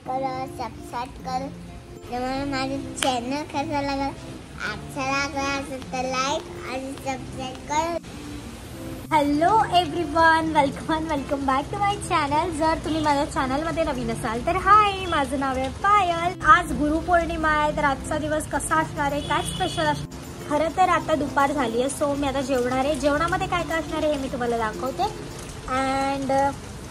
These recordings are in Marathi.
करो, सब्सक्राइब करो। जब हमारे चैनल कैसा लगा, अच्छा लगा तो लाइक और सब्सक्राइब करो। Hello everyone, welcome back to my channel. जर तुम्ही माझ्या चॅनलमध्ये नवीन असाल तर हाय, माझं नाव आहे पायल। आज गुरुपौर्णिमा आहे, तर आजचा दिवस कसा असणार आहे, काय स्पेशल असणार? खरं तर आता दुपार झाली आहे, सो मी आता जेवणार आहे। जेवणामध्ये काय काय असणार आहे हे मी तुम्हाला दाखवते। अँड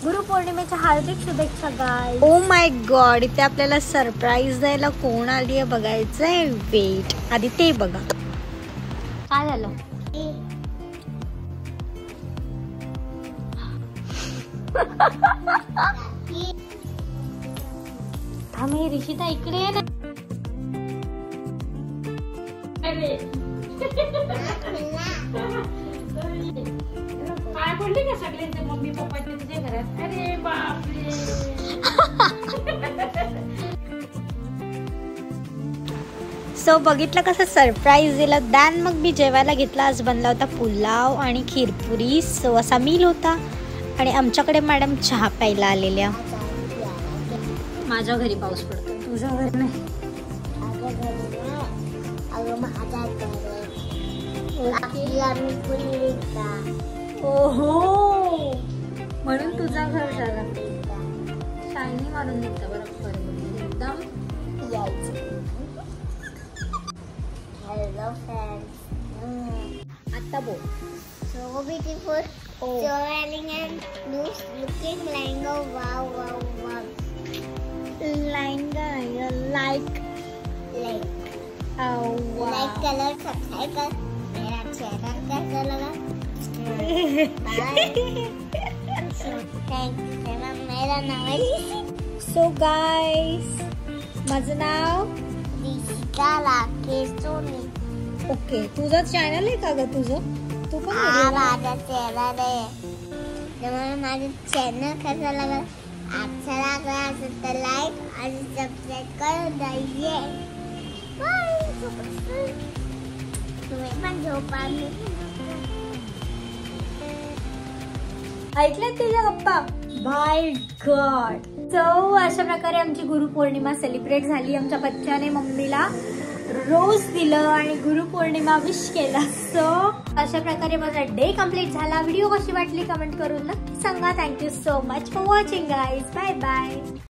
गुरुपौर्णिमेच्या हार्दिक शुभेच्छा गाइस। ओ माय गॉड, इथे आपल्याला सरप्राईज द्यायला कोण आली आहे बघायचंय। वेट, आधी ते बघा काय झालं। थांबे ऋषिता, इकडे आहे ना। काय बोलली का सगळ्यांचे मम्मी पप्पाचे तुझ्या घरात? अरे बापरे। सो बघितलं कसं सरप्राईज दिलं। दॅन मग मी जेवायला घेतला। आज बनला होता पुलाव आणि खीरपुरी, सो असा मील होता। आणि आमच्याकडे मॅडम चहा प्यायला आलेल्या। माझ्या घरी पाऊस पडतो, तुझ्या घरी नाही। ओहो, म्हणून तुझा घर झाला। शायनी मारून निघता बरोबर एकदम यायचं। हेलो फ्रेंड्स, आता बोल। so beautiful, so wearing and looking like a wow. Lehenga like like colour subscribe कर। मेरा चैनल कैसा लगा? थैंक्स। मेरा नाम है सो गाइस, माझं नाव ऋषिता राकेश सोनी। ओके, तुझं चॅनल आहे का ग? तुझं तू पण माझा चैनल है। जब हमारे चैनल कैसा लगा, अच्छा लगा तो लाइक और सब्सक्राइब कर दीजिए। तुम्हें पण झोपा ऐकल्यात तुझ्या गप्पा? Bye God. सो अशा प्रकारे आमची गुरुपौर्णिमा सेलिब्रेट झाली। आमच्या बच्चाने मम्मीला रोज दिलं आणि गुरुपौर्णिमा विश केला। सो अशा प्रकारे माझा डे कम्प्लीट झाला। व्हिडिओ कशी वाटली कमेंट करून नक्की सांगा। Thank you so much for watching guys, bye bye.